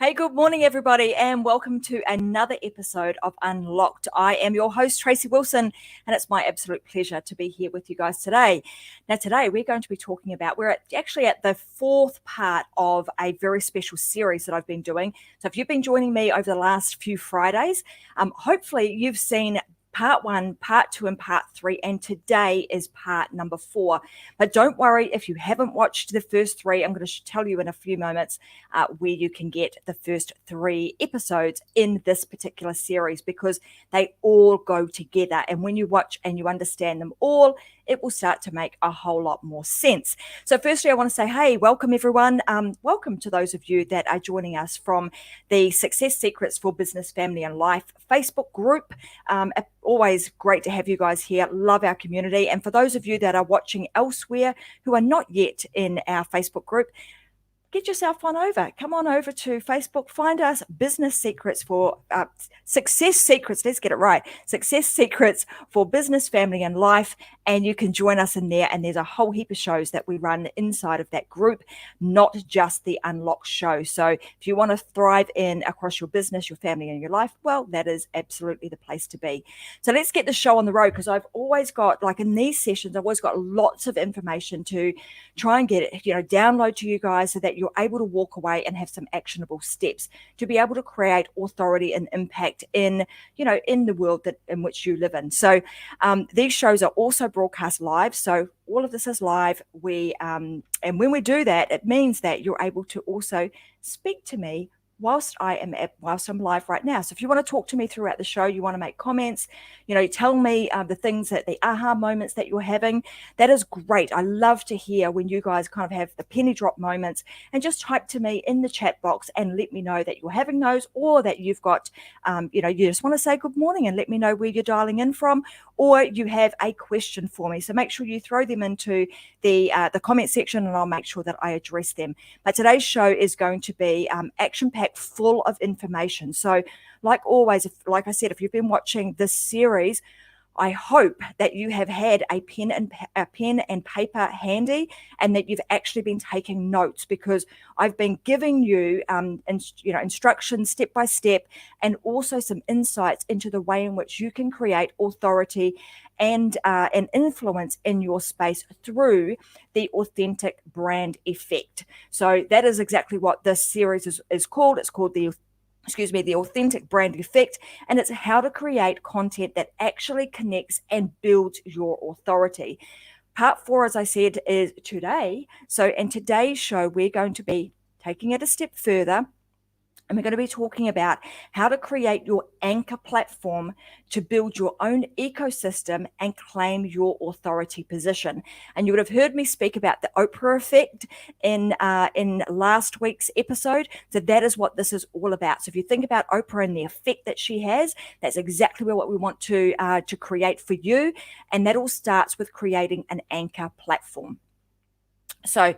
Hey, good morning, everybody, and welcome to another episode of Unlocked. I am your host, Tracy Wilson, and it's my absolute pleasure to be here with you guys today. Now, today we're going to be talking about, actually at the fourth part of a very special series that I've been doing. So if you've been joining me over the last few Fridays, hopefully you've seen part 1, part 2, and part 3, and today is part number 4. But don't worry if you haven't watched the first 3. I'm going to tell you in a few moments where you can get the first 3 episodes in this particular series, because they all go together. And when you watch and you understand them all, it will start to make a whole lot more sense. So firstly, I want to say, hey, welcome everyone. Welcome to those of you that are joining us from the Success Secrets for Business, Family and Life Facebook group. Always great to have you guys here. Love our community. And for those of you that are watching elsewhere who are not yet in our Facebook group, get yourself on over. Come on over to Facebook. Find us, Business Secrets for Success Secrets. Let's get it right. Success Secrets for Business, Family and Life. And you can join us in there. And there's a whole heap of shows that we run inside of that group, not just the Unlock show. So if you want to thrive across your business, your family and your life, well, that is absolutely the place to be. So let's get the show on the road, because I've always got, like in these sessions, I've always got lots of information to try and get it, download to you guys so that you're able to walk away and have some actionable steps to be able to create authority and impact in the world in which you live in. So these shows are also broadcast live. So all of this is live. And when we do that, it means that you're able to also speak to me whilst I'm live right now. So if you want to talk to me throughout the show, you want to make comments, tell me the things the aha moments that you're having, that is great. I love to hear when you guys kind of have the penny drop moments, and just type to me in the chat box and let me know that you're having those, or that you've got, you just want to say good morning and let me know where you're dialing in from, or you have a question for me. So make sure you throw them into the comment section, and I'll make sure that I address them. But today's show is going to be action-packed, full of information. So like always, like I said, if you've been watching this series, I hope that you have had a pen and paper handy, and that you've actually been taking notes, because I've been giving you instructions step by step, and also some insights into the way in which you can create authority and influence in your space through the authentic brand effect. So that is exactly what this series is called. It's called the authentic brand effect, and it's how to create content that actually connects and builds your authority. Part 4, as I said, is today. So in today's show, we're going to be taking it a step further, and we're going to be talking about how to create your anchor platform to build your own ecosystem and claim your authority position. And you would have heard me speak about the Oprah effect in last week's episode. So that is what this is all about. So if you think about Oprah and the effect that she has, that's exactly what we want to create for you. And that all starts with creating an anchor platform. So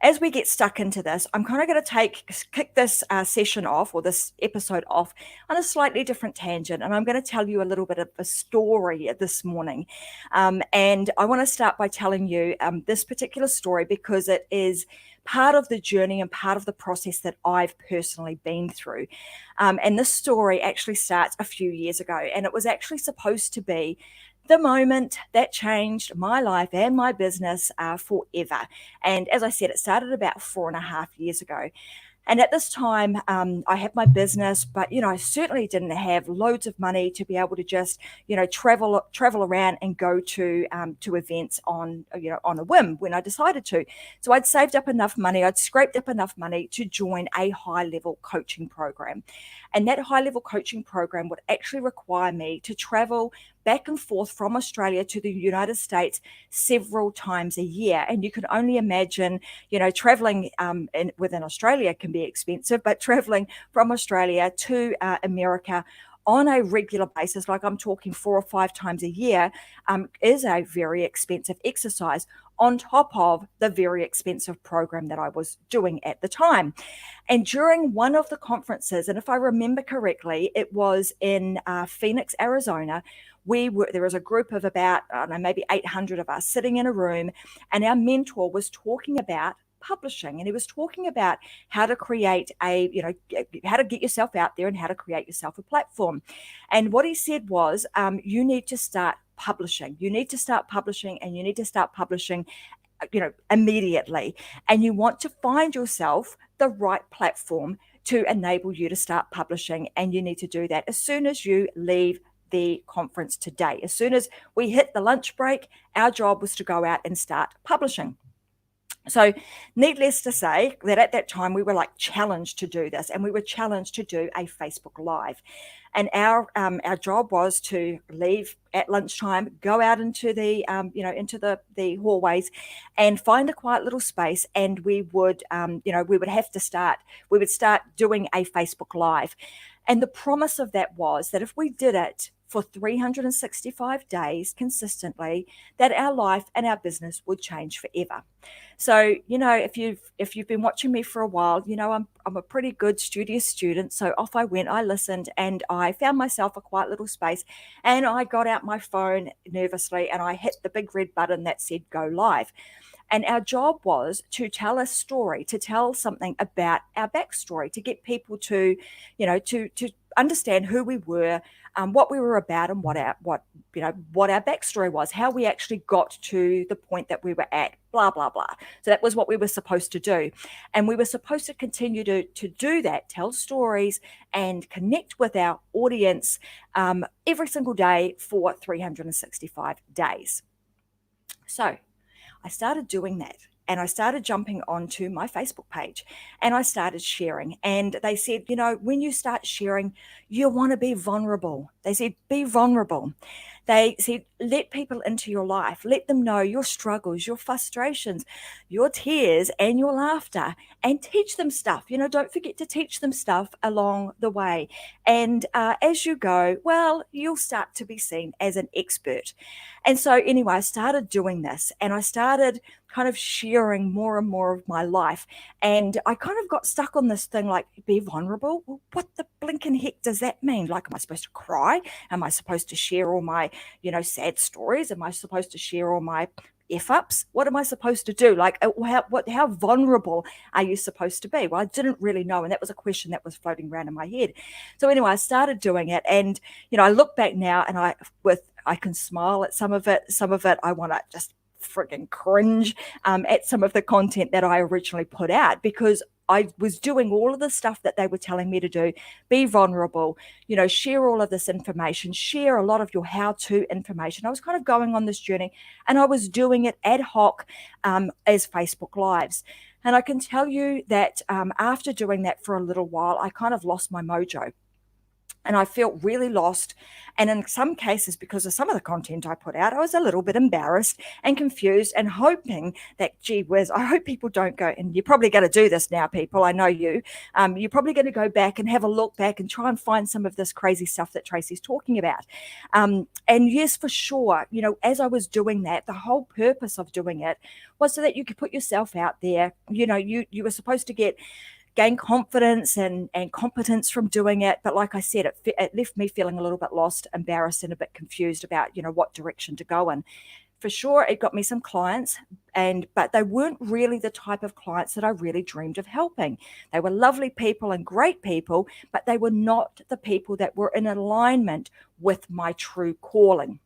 as we get stuck into this, I'm kind of going to kick this session off, or this episode off, on a slightly different tangent. And I'm going to tell you a little bit of a story this morning. And I want to start by telling you this particular story, because it is part of the journey and part of the process that I've personally been through. And this story actually starts a few years ago, and it was actually supposed to be the moment that changed my life and my business forever. And as I said, it started about 4.5 years ago. And at this time, I had my business, but, I certainly didn't have loads of money to be able to just, travel around and go to events on a whim when I decided to. So I'd saved up enough money, I'd scraped up enough money to join a high-level coaching program. And that high-level coaching program would actually require me to travel back and forth from Australia to the United States several times a year. And you can only imagine, traveling within Australia can be expensive, but traveling from Australia to America on a regular basis, like I'm talking 4 or 5 times a year, is a very expensive exercise, on top of the very expensive program that I was doing at the time. And during one of the conferences, and if I remember correctly, it was in Phoenix, Arizona, there was a group of about, maybe 800 of us sitting in a room, and our mentor was talking about publishing, and he was talking about how to create how to get yourself out there and how to create yourself a platform. And what he said was, you need to start publishing. You need to start publishing, and you need to start publishing immediately. And you want to find yourself the right platform to enable you to start publishing. And you need to do that as soon as you leave the conference today. As soon as we hit the lunch break, our job was to go out and start publishing. So needless to say that at that time we were like challenged to do this, and we were challenged to do a Facebook Live. And our job was to leave at lunchtime, go out into the into the hallways, and find a quiet little space, and we would we would start doing a Facebook Live. And the promise of that was that if we did it for 365 days consistently, that our life and our business would change forever. So, if you've been watching me for a while, I'm a pretty good studious student. So off I went, I listened, and I found myself a quiet little space, and I got out my phone nervously and I hit the big red button that said go live. And our job was to tell a story, to tell something about our backstory, to get people to understand who we were, what we were about, and what our backstory was, how we actually got to the point that we were at, blah, blah, blah. So that was what we were supposed to do. And we were supposed to continue to do that, tell stories and connect with our audience every single day for 365 days. So I started doing that, and I started jumping onto my Facebook page, and I started sharing. And they said, when you start sharing, you want to be vulnerable. They said, be vulnerable. They said, let people into your life. Let them know your struggles, your frustrations, your tears, and your laughter, and teach them stuff. Don't forget to teach them stuff along the way. And as you go, well, you'll start to be seen as an expert. And so anyway, I started doing this, and I started kind of sharing more and more of my life. And I kind of got stuck on this thing like, be vulnerable. Well, what the blinking heck does that mean? Like, am I supposed to cry? Am I supposed to share all my, sad stories? Am I supposed to share all my F-ups? What am I supposed to do? Like, how vulnerable are you supposed to be? Well, I didn't really know. And that was a question that was floating around in my head. So anyway, I started doing it. And, I look back now, and I can smile at some of it. Some of it I want to just frigging cringe at some of the content that I originally put out, because I was doing all of the stuff that they were telling me to do. Be vulnerable, share all of this information, share a lot of your how-to information. I was kind of going on this journey, and I was doing it ad hoc as Facebook Lives. And I can tell you that after doing that for a little while, I kind of lost my mojo. And I felt really lost. And in some cases, because of some of the content I put out, I was a little bit embarrassed and confused, and hoping that, gee whiz, I hope people don't go, and you're probably going to do this now, people, I know you're probably going to go back and have a look back and try and find some of this crazy stuff that Tracy's talking about. And yes, for sure, as I was doing that, the whole purpose of doing it was so that you could put yourself out there. You were supposed to gain confidence and competence from doing it. But like I said, it left me feeling a little bit lost, embarrassed, and a bit confused about, what direction to go in. For sure, it got me some clients, but they weren't really the type of clients that I really dreamed of helping. They were lovely people and great people, but they were not the people that were in alignment with my true calling.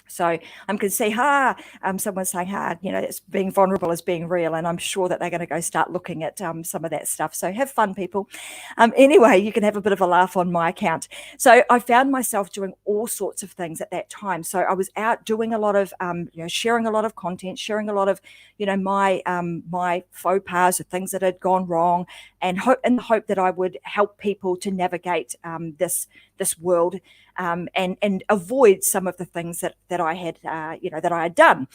So I can see, someone's saying, it's being vulnerable is being real. And I'm sure that they're going to go start looking at some of that stuff. So have fun, people. Anyway, you can have a bit of a laugh on my account. So I found myself doing all sorts of things at that time. So I was out doing a lot of, sharing a lot of content, sharing a lot of, my faux pas or things that had gone wrong, and in the hope that I would help people to navigate this world and avoid some of the things that I had, that I had done.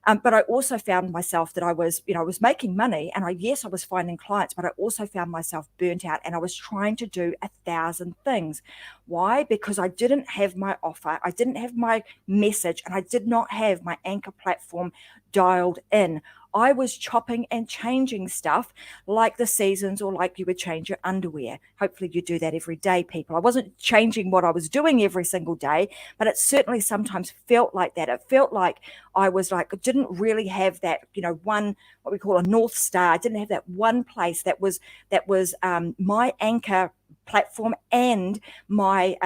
But I also found myself that I was making money, and I was finding clients, but I also found myself burnt out, and I was trying to do 1,000 things. Why? Because I didn't have my offer, I didn't have my message, and I did not have my anchor platform dialed in. I was chopping and changing stuff like the seasons, or like you would change your underwear. Hopefully you do that every day, people. I wasn't changing what I was doing every single day, but it certainly sometimes felt like that. It felt like I was like, didn't really have that, one, what we call a North Star. I didn't have that one place that was my anchor platform and my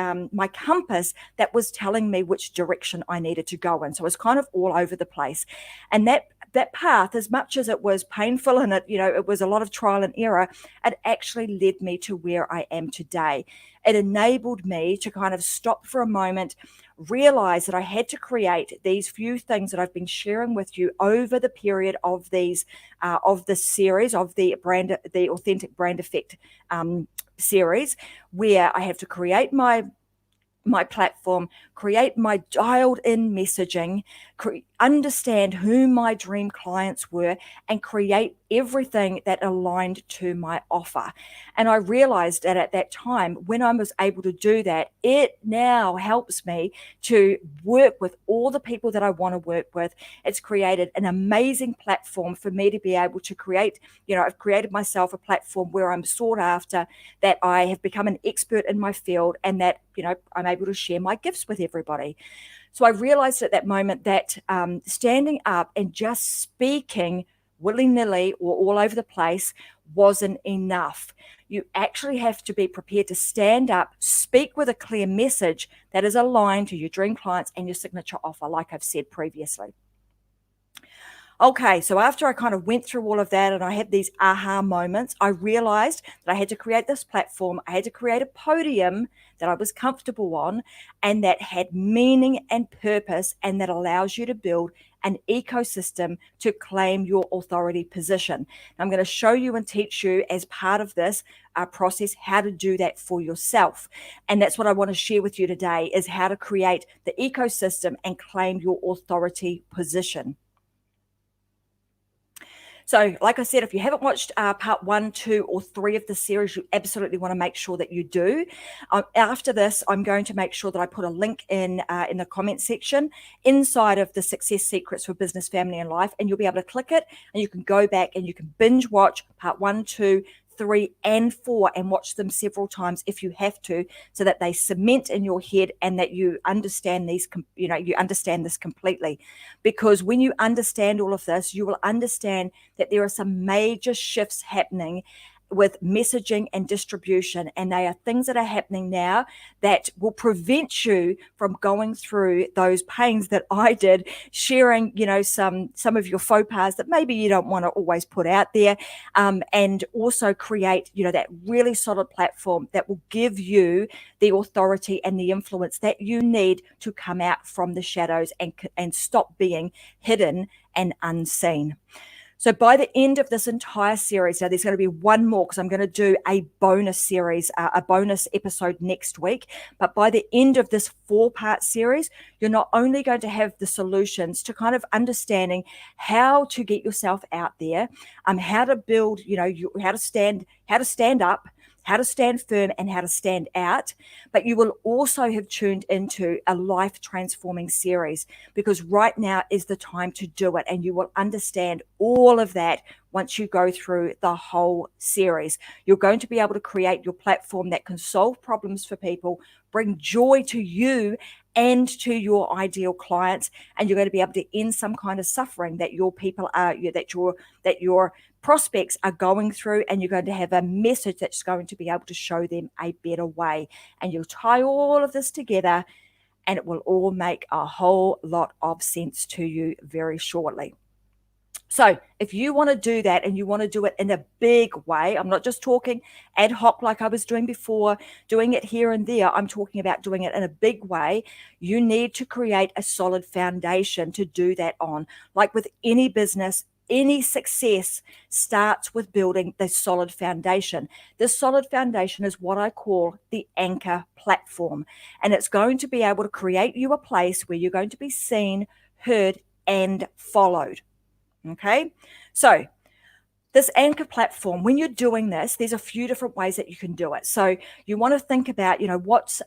compass that was telling me which direction I needed to go in. So it was kind of all over the place. And that path, as much as it was painful and it was a lot of trial and error, it actually led me to where I am today. It enabled me to kind of stop for a moment, realize that I had to create these few things that I've been sharing with you over the period of these of this series of the Authentic Brand Effect series, where I have to create my platform, create my dialed in messaging, understand who my dream clients were, and create everything that aligned to my offer. And I realized that at that time, when I was able to do that, it now helps me to work with all the people that I want to work with. It's created an amazing platform for me to be able to create, I've created myself a platform where I'm sought after, that I have become an expert in my field, and that, I'm able to share my gifts with everybody. So I realized at that moment that standing up and just speaking willy-nilly or all over the place wasn't enough. You actually have to be prepared to stand up, speak with a clear message that is aligned to your dream clients and your signature offer, like I've said previously. Okay, so after I kind of went through all of that and I had these aha moments, I realized that I had to create this platform. I had to create a podium that I was comfortable on and that had meaning and purpose, and that allows you to build an ecosystem to claim your authority position. I'm going to show you and teach you as part of this process how to do that for yourself. And that's what I want to share with you today, is how to create the ecosystem and claim your authority position. So like I said, if you haven't watched part 1, 2, or 3 of the series, you absolutely want to make sure that you do. After this, I'm going to make sure that I put a link in the comment section inside of the Success Secrets for Business, Family, and Life, and you'll be able to click it, and you can go back and you can binge watch part 1, 2, 3, and 4 and watch them several times if you have to, so that they cement in your head and that you understand these, you understand this completely. Because when you understand all of this, you will understand that there are some major shifts happening with messaging and distribution, and they are things that are happening now that will prevent you from going through those pains that I did, sharing some of your faux pas that maybe you don't want to always put out there, and also create that really solid platform that will give you the authority and the influence that you need to come out from the shadows and stop being hidden and unseen. So by the end of this entire series, now there's going to be one more, because I'm going to do a bonus series, a bonus episode next week. But by the end of this 4-part series, you're not only going to have the solutions to kind of understanding how to get yourself out there, how to build, how to stand up, how to stand firm, and how to stand out. But you will also have tuned into a life transforming series, because right now is the time to do it. And you will understand all of that once you go through the whole series. You're going to be able to create your platform that can solve problems for people, bring joy to you and to your ideal clients, and you're going to be able to end some kind of suffering that your people are, that your prospects are going through, and you're going to have a message that's going to be able to show them a better way. And you'll tie all of this together, and it will all make a whole lot of sense to you very shortly. So if you want to do that, and you want to do it in a big way, I'm not just talking ad hoc like I was doing before, doing it here and there. I'm talking about doing it in a big way. You need to create a solid foundation to do that on. Like with any business, any success starts with building the solid foundation. This solid foundation is what I call the anchor platform. And it's going to be able to create you a place where you're going to be seen, heard, and followed. Okay, so this anchor platform, when you're doing this, there's a few different ways that you can do it. So you want to think about, what's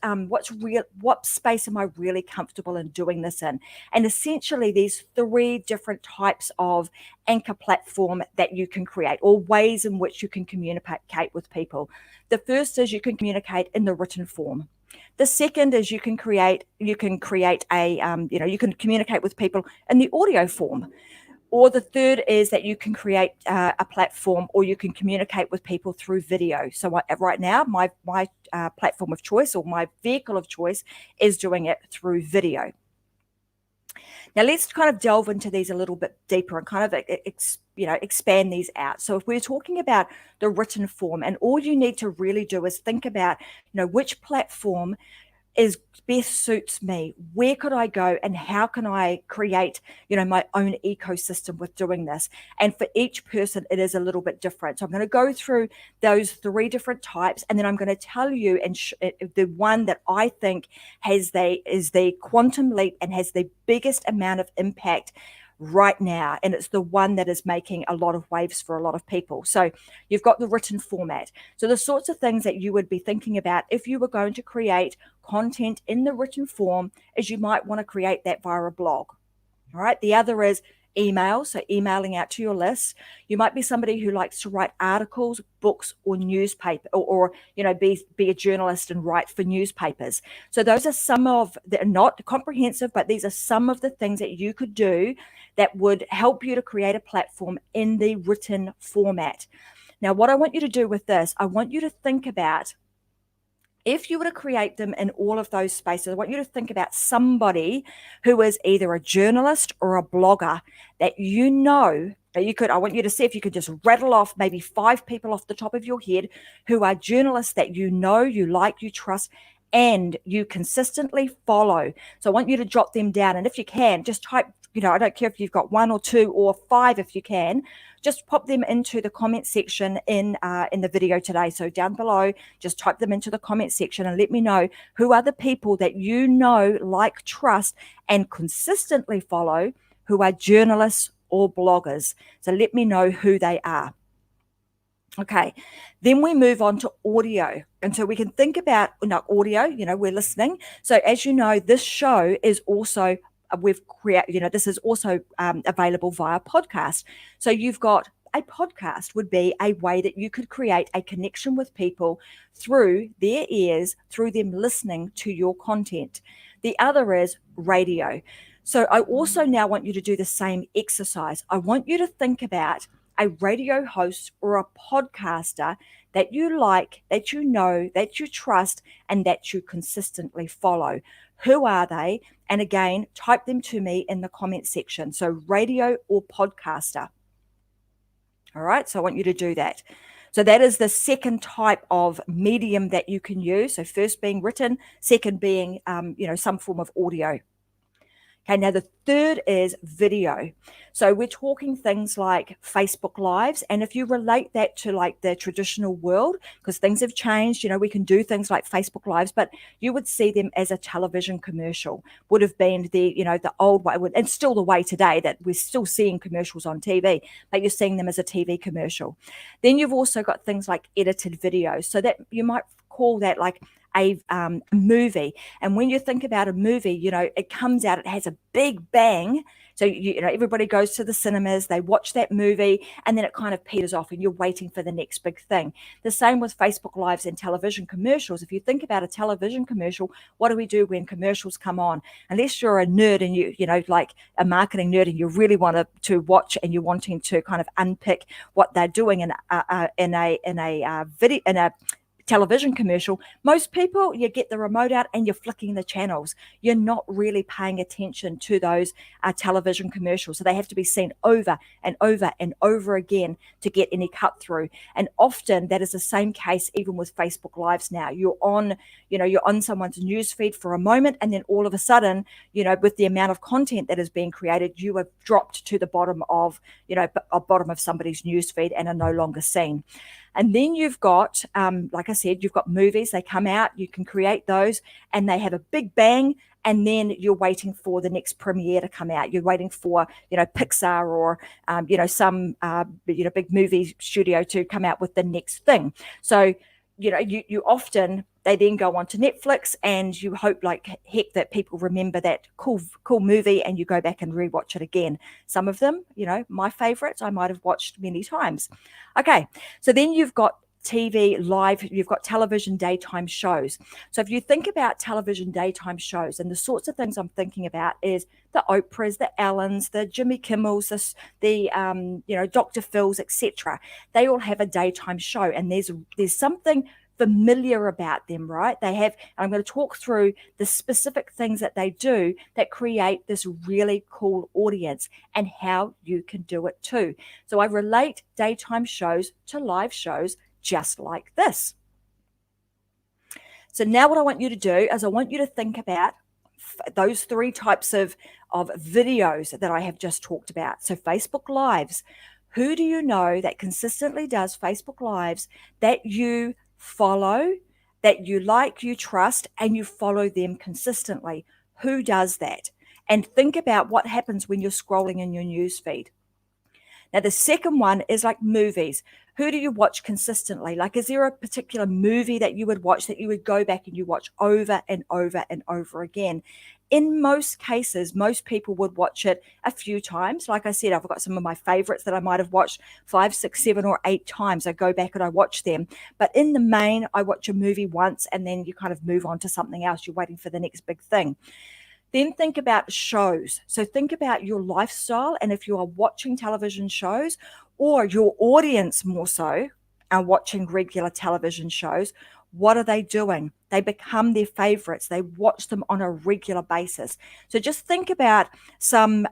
real, what space am I really comfortable in doing this in? And essentially, there's 3 different types of anchor platform that you can create, or ways in which you can communicate with people. The first is you can communicate in the written form. The second is you can create a, you can communicate with people in the audio form. Or the third is that you can create a platform, or you can communicate with people through video. So right now, my platform of choice, or my vehicle of choice, is doing it through video. Now let's kind of delve into these a little bit deeper and kind of expand these out. So if we're talking about the written form, and all you need to really do is think about, which platform is best suits me. Where could I go, and how can I create, my own ecosystem with doing this? And for each person, it is a little bit different. So I'm going to go through those 3 different types, and then I'm going to tell you the one that I think is the quantum leap and has the biggest amount of impact right now, and it's the one that is making a lot of waves for a lot of people. So you've got the written format. So the sorts of things that you would be thinking about if you were going to create content in the written form is you might want to create that via a blog. All right. The other is email, so emailing out to your list. You might be somebody who likes to write articles, books, or newspaper, or be a journalist and write for newspapers. So those are some of, they're not comprehensive, but these are some of the things that you could do that would help you to create a platform in the written format. Now, what I want you to do with this, I want you to think about, if you were to create them in all of those spaces, I want you to think about somebody who is either a journalist or a blogger that I want you to see if you could just rattle off maybe 5 people off the top of your head who are journalists that you like, you trust, and you consistently follow. So I want you to jot them down. And if you can, just type, I don't care if you've got 1 or 2 or 5, if you can, just pop them into the comment section in the video today. So down below, just type them into the comment section and let me know who are the people that like, trust, and consistently follow, who are journalists or bloggers. So let me know who they are. Okay, then we move on to audio. And so we can think about audio, we're listening. So as you know, this show is also, this is also available via podcast. So you've got a podcast would be a way that you could create a connection with people through their ears, through them listening to your content. The other is radio. So I also now want you to do the same exercise. I want you to think about a radio host or a podcaster that you like, that you know, that you trust, and that you consistently follow. Who are they? And again, type them to me in the comment section. So radio or podcaster. All right, so I want you to do that. So that is the second type of medium that you can use. So first being written, second being, some form of audio. Okay, now the third is video. So we're talking things like Facebook Lives. And if you relate that to like the traditional world, because things have changed, we can do things like Facebook Lives, but you would see them as a television commercial, would have been the old way, and still the way today that we're still seeing commercials on TV, but you're seeing them as a TV commercial. Then you've also got things like edited videos. So that you might call that like a movie. And when you think about a movie, it comes out, it has a big bang. So, everybody goes to the cinemas, they watch that movie, and then it kind of peters off and you're waiting for the next big thing. The same with Facebook Lives and television commercials. If you think about a television commercial, what do we do when commercials come on? Unless you're a nerd and you like a marketing nerd and you really want to watch and you're wanting to kind of unpick what they're doing in a video, in a television commercial, most people, you get the remote out and you're flicking the channels. You're not really paying attention to those television commercials. So they have to be seen over and over and over again to get any cut through. And often that is the same case even with Facebook Lives now. You're on someone's newsfeed for a moment, and then all of a sudden, with the amount of content that is being created, you have dropped to the bottom of somebody's newsfeed and are no longer seen. And then you've got, like I said, you've got movies. They come out, you can create those, and they have a big bang, and then you're waiting for the next premiere to come out. You're waiting for, Pixar or, some, big movie studio to come out with the next thing. So, you often, they then go on to Netflix, and you hope like heck that people remember that cool movie, and you go back and rewatch it again. Some of them, my favorites, I might have watched many times. Okay, so then you've got TV live, you've got television daytime shows. So if you think about television daytime shows, and the sorts of things I'm thinking about is the Oprahs, the Ellens, the Jimmy Kimmels, the Dr. Phil's, etc. They all have a daytime show, and there's something familiar about them, right? They have, and I'm going to talk through the specific things that they do that create this really cool audience and how you can do it too. So I relate daytime shows to live shows just like this. So now what I want you to do is I want you to think about those three types of videos that I have just talked about. So Facebook Lives. Who do you know that consistently does Facebook Lives that you follow, that you like, you trust, and you follow them consistently? Who does that? And think about what happens when you're scrolling in your news feed. Now, the second one is like movies. Who do you watch consistently? Like, is there a particular movie that you would watch that you would go back and you watch over and over and over again? In most cases, most people would watch it a few times. Like I said, I've got some of my favorites that I might have watched 5, 6, 7, or 8 times. I go back and I watch them. But in the main, I watch a movie once and then you kind of move on to something else. You're waiting for the next big thing. Then think about shows. So think about your lifestyle, and if you are watching television shows, or your audience more so are watching regular television shows, what are they doing? They become their favorites. They watch them on a regular basis. So just think about some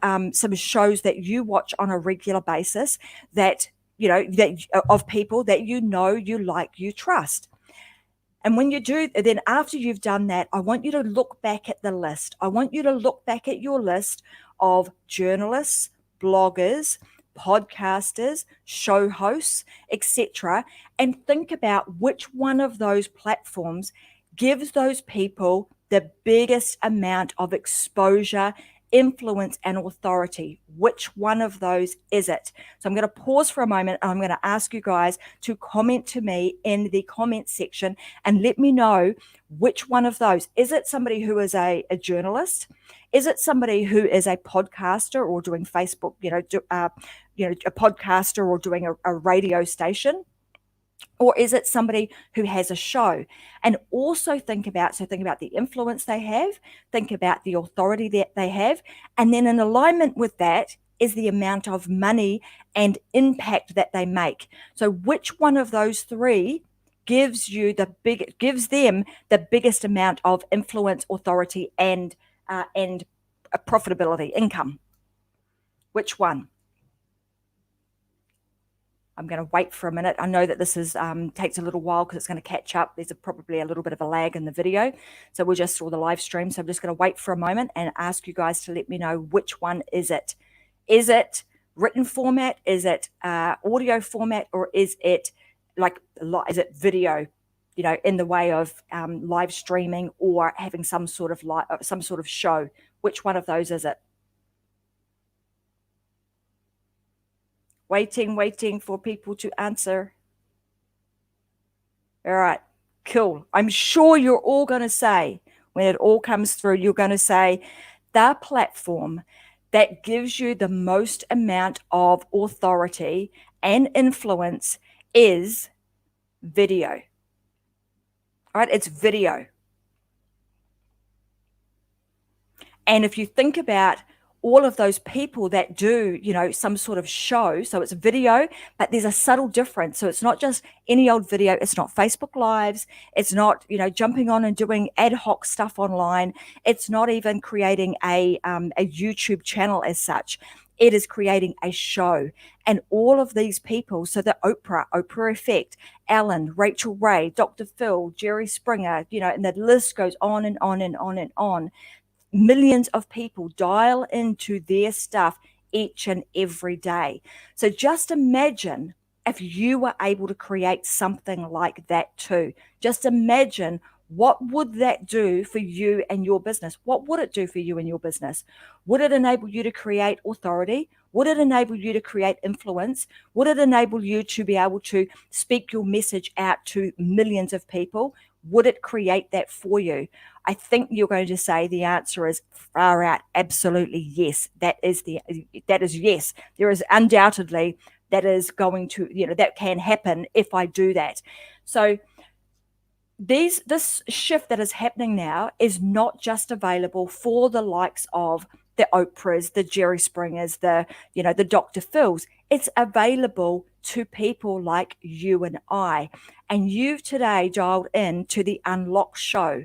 shows that you watch on a regular basis that of people that you like, you trust. And when you do, then after you've done that, I want you to look back at the list. I want you to look back at your list of journalists, bloggers, podcasters, show hosts, etc., and think about which one of those platforms gives those people the biggest amount of exposure, influence, and authority. Which one of those is it? So I'm going to pause for a moment, and I'm going to ask you guys to comment to me in the comment section and let me know which one of those. Is it somebody who is a journalist? Is it somebody who is a podcaster or doing Facebook, a podcaster or doing a radio station? Or is it somebody who has a show? And also think about the influence they have, think about the authority that they have, and then in alignment with that is the amount of money and impact that they make. So which one of those three gives them the biggest amount of influence, authority, and profitability, income? Which one? I'm going to wait for a minute. I know that this takes a little while because it's going to catch up. There's probably a little bit of a lag in the video. So we're just through the live stream. So I'm just going to wait for a moment and ask you guys to let me know which one is it. Is it written format? Is it audio format? Or is it video, in the way of live streaming or having some sort of show? Which one of those is it? Waiting for people to answer. All right, cool. I'm sure you're all going to say, when it all comes through, you're going to say the platform that gives you the most amount of authority and influence is video. All right, it's video. And if you think about all of those people that do, some sort of show, so it's video, but there's a subtle difference. So it's not just any old video. It's not Facebook Lives. It's not, jumping on and doing ad hoc stuff online. It's not even creating a YouTube channel as such. It is creating a show. And all of these people, so the Oprah Effect, Ellen, Rachel Ray, Dr. Phil, Jerry Springer, and the list goes on and on and on and on. Millions of people dial into their stuff each and every day. So just imagine if you were able to create something like that too. Just imagine What would that do for you and your business? What would it do for you and your business? Would it enable you to create authority? Would it enable you to create influence? Would it enable you to be able to speak your message out to millions of people? Would it create that for you? I think you're going to say the answer is far out. Absolutely yes. That is yes. There is undoubtedly that is going to, that can happen if I do that. So this shift that is happening now is not just available for the likes of the Oprahs, the Jerry Springers, the Dr. Phils. It's available to people like you and I. And you've today dialed in to the Unlock Show.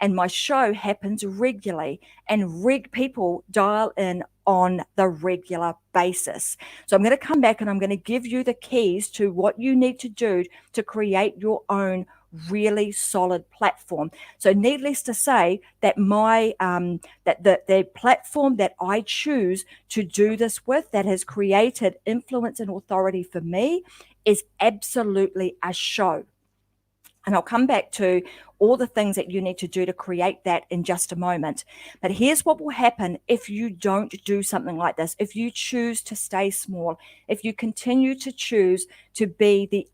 And my show happens regularly, and people dial in on the regular basis. So I'm going to come back and I'm going to give you the keys to what you need to do to create your own really solid platform. So needless to say that the platform that I choose to do this with, that has created influence and authority for me, is absolutely a show. And I'll come back to all the things that you need to do to create that in just a moment. But here's what will happen if you don't do something like this. If you choose to stay small, if you continue to choose to be the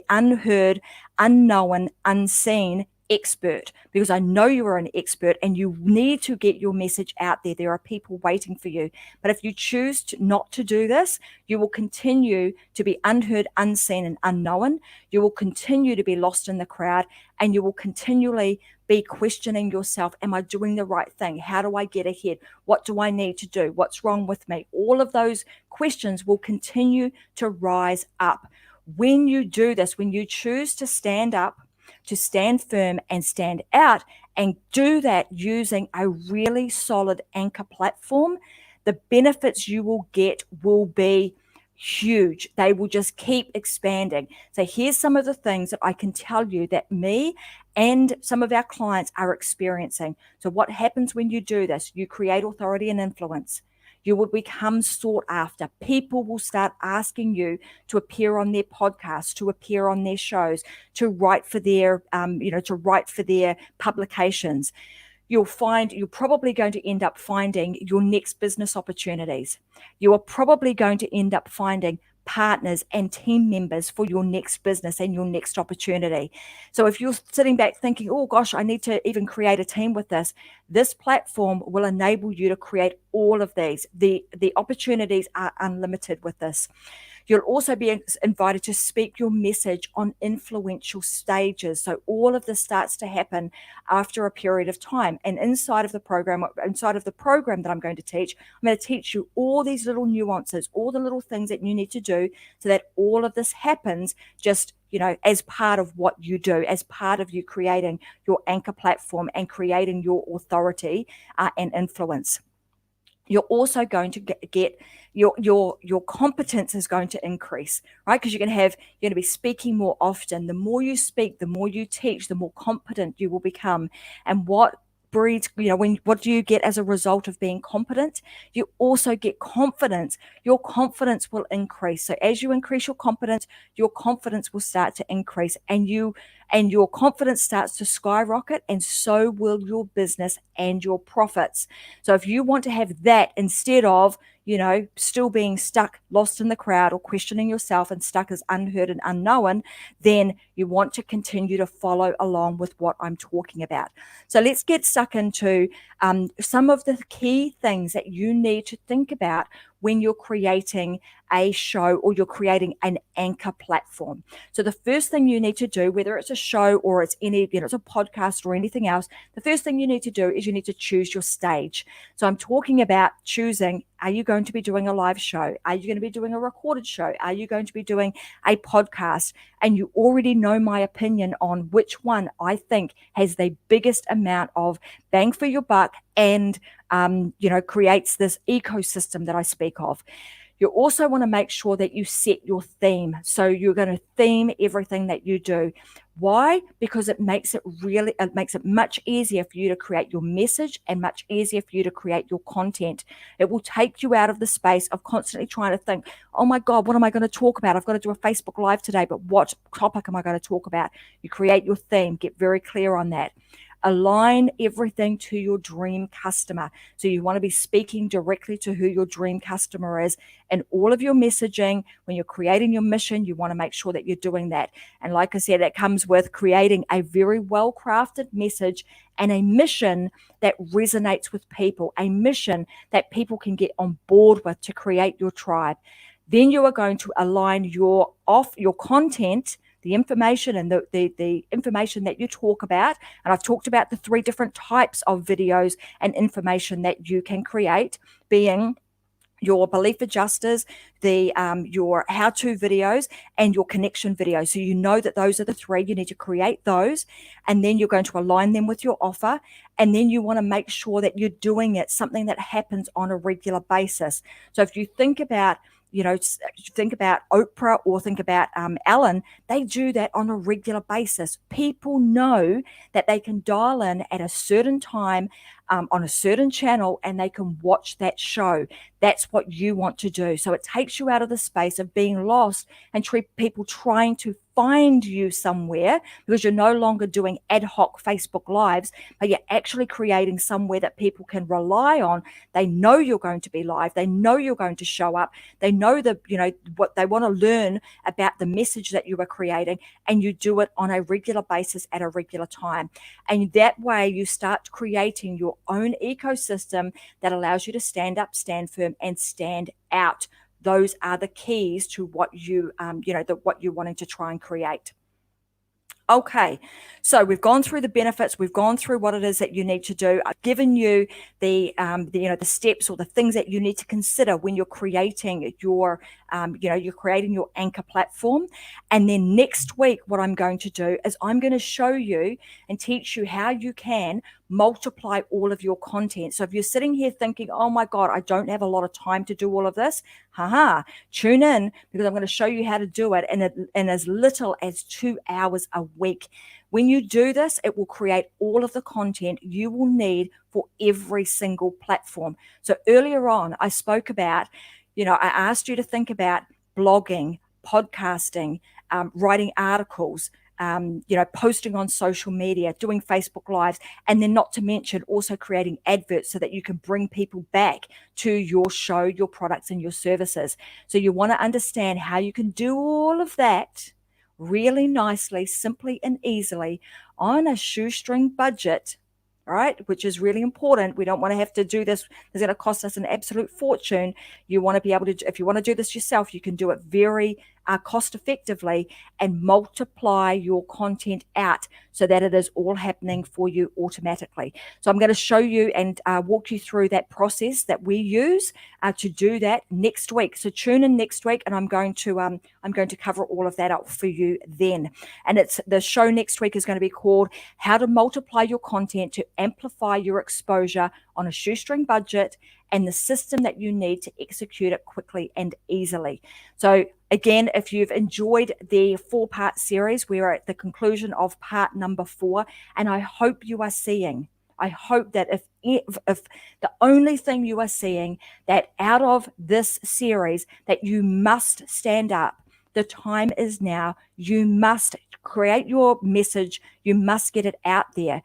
unheard, unknown, unseen expert, because I know you are an expert and you need to get your message out there. There are people waiting for you. But if you choose not to do this, you will continue to be unheard, unseen, and unknown. You will continue to be lost in the crowd, and you will continually be questioning yourself. Am I doing the right thing? How do I get ahead? What do I need to do? What's wrong with me? All of those questions will continue to rise up. When you do this, when you choose to stand up, to stand firm and stand out, and do that using a really solid anchor platform, the benefits you will get will be huge. They will just keep expanding. So here's some of the things that I can tell you that me and some of our clients are experiencing. So what happens when you do this? You create authority and influence. You will become sought after. People will start asking you to appear on their podcasts, to appear on their shows, to write for their, publications. You're probably going to end up finding your next business opportunities. You are probably going to end up finding partners and team members for your next business and your next opportunity. So if you're sitting back thinking, oh gosh, I need to even create a team with this platform will enable you to create all of these. The opportunities are unlimited with this. You'll also be invited to speak your message on influential stages. So all of this starts to happen after a period of time. And inside of the program that I'm going to teach, I'm going to teach you all these little nuances, all the little things that you need to do so that all of this happens just, as part of what you do, as part of you creating your anchor platform and creating your authority and influence. You're also going to get your competence is going to increase, right? Because you're going to be speaking more often. The more you speak, the more you teach, the more competent you will become. And what breeds, what do you get as a result of being competent? You also get confidence. Your confidence will increase. So as you increase your confidence will start to increase, and your confidence starts to skyrocket, and so will your business and your profits. So if you want to have that instead of, still being stuck, lost in the crowd, or questioning yourself and stuck as unheard and unknown, then you want to continue to follow along with what I'm talking about. So let's get stuck into some of the key things that you need to think about when you're creating a show or you're creating an anchor platform. So the first thing you need to do, whether it's a show or it's it's a podcast or anything else, the first thing you need to do is you need to choose your stage. So I'm talking about choosing, are you going to be doing a live show? Are you going to be doing a recorded show? Are you going to be doing a podcast? And you already know my opinion on which one I think has the biggest amount of bang for your buck and creates this ecosystem that I speak of. You also want to make sure that you set your theme. So you're going to theme everything that you do. Why? Because it makes it much easier for you to create your message and much easier for you to create your content. It will take you out of the space of constantly trying to think, oh my God, what am I going to talk about? I've got to do a Facebook Live today, but what topic am I going to talk about? You create your theme, get very clear on that. Align everything to your dream customer. So you want to be speaking directly to who your dream customer is. And all of your messaging, when you're creating your mission, you want to make sure that you're doing that. And like I said, that comes with creating a very well-crafted message and a mission that resonates with people, a mission that people can get on board with to create your tribe. Then you are going to align your content, the information and the information that you talk about. And I've talked about the 3 different types of videos and information that you can create, being your belief adjusters, your how-to videos, and your connection videos. So you know that those are the 3. You need to create those, and then you're going to align them with your offer. And then you want to make sure that you're doing it, something that happens on a regular basis. So if you think about Oprah or think about Ellen, they do that on a regular basis. People know that they can dial in at a certain time on a certain channel and they can watch that show. That's what you want to do. So it takes you out of the space of being lost and people trying to find you somewhere, because you're no longer doing ad hoc Facebook Lives, but you're actually creating somewhere that people can rely on. They know you're going to be live. They know you're going to show up. They know what they want to learn about the message that you are creating, and you do it on a regular basis at a regular time. And that way you start creating your own ecosystem that allows you to stand up, stand firm, and stand out. Those are the keys to what what you're wanting to try and create. Okay, so we've gone through the benefits. We've gone through what it is that you need to do. I've given you the steps or the things that you need to consider when you're creating your anchor platform. And then next week, what I'm going to do is I'm going to show you and teach you how you can multiply all of your content. So if you're sitting here thinking, oh my God, I don't have a lot of time to do all of this, tune in, because I'm going to show you how to do it in as little as 2 hours a week. When you do this, it will create all of the content you will need for every single platform. So earlier on, I spoke about, I asked you to think about blogging, podcasting, writing articles, posting on social media, doing Facebook Lives, and then not to mention also creating adverts so that you can bring people back to your show, your products, and your services. So you want to understand how you can do all of that really nicely, simply, and easily on a shoestring budget, right? Which is really important. We don't want to have to do this. It's going to cost us an absolute fortune. You want to be able to, if you want to do this yourself, you can do it very cost effectively and multiply your content out so that it is all happening for you automatically. So I'm going to show you and walk you through that process that we use to do that next week. So tune in next week, and I'm going to cover all of that up for you then. And the show next week is going to be called How to Multiply Your Content to Amplify Your Exposure on a Shoestring Budget, and the system that you need to execute it quickly and easily. So again, if you've enjoyed the 4-part series, we're at the conclusion of part number 4, and I hope you are seeing, I hope that if the only thing you are seeing that out of this series that you must stand up, the time is now. You must create your message. You must get it out there.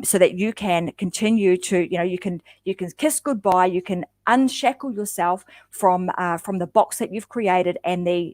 So that you can continue to, you can kiss goodbye. You can unshackle yourself from the box that you've created and the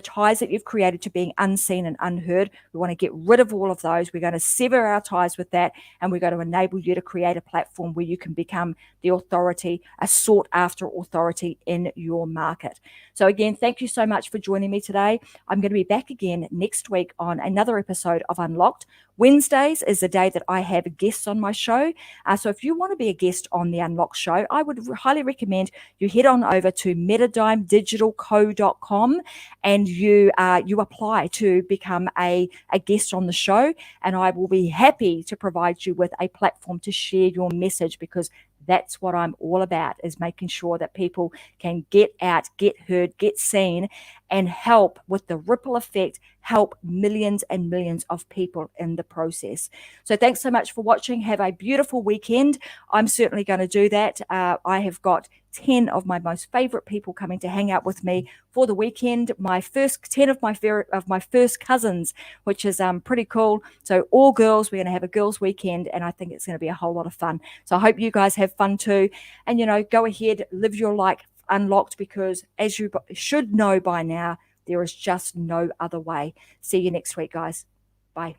ties that you've created to being unseen and unheard. We want to get rid of all of those. We're going to sever our ties with that, and we're going to enable you to create a platform where you can become the authority, a sought after authority in your market. So again, thank you so much for joining me today. I'm going to be back again next week on another episode of Unlocked. Wednesdays is the day that I have guests on my show. So if you want to be a guest on the Unlocked show, I would highly recommend you head on over to metadimedigitalco.com and you apply to become a guest on the show. And I will be happy to provide you with a platform to share your message, because that's what I'm all about, is making sure that people can get out, get heard, get seen, and help with the ripple effect, help millions and millions of people in the process. So thanks so much for watching. Have a beautiful weekend. I'm certainly going to do that. I have got 10 of my most favorite people coming to hang out with me for the weekend. My first 10 of my first cousins, which is pretty cool. So all girls, we're going to have a girls' weekend, and I think it's going to be a whole lot of fun. So I hope you guys have fun too. And, go ahead, live your life unlocked, because as you should know by now, there is just no other way. See you next week, guys. Bye.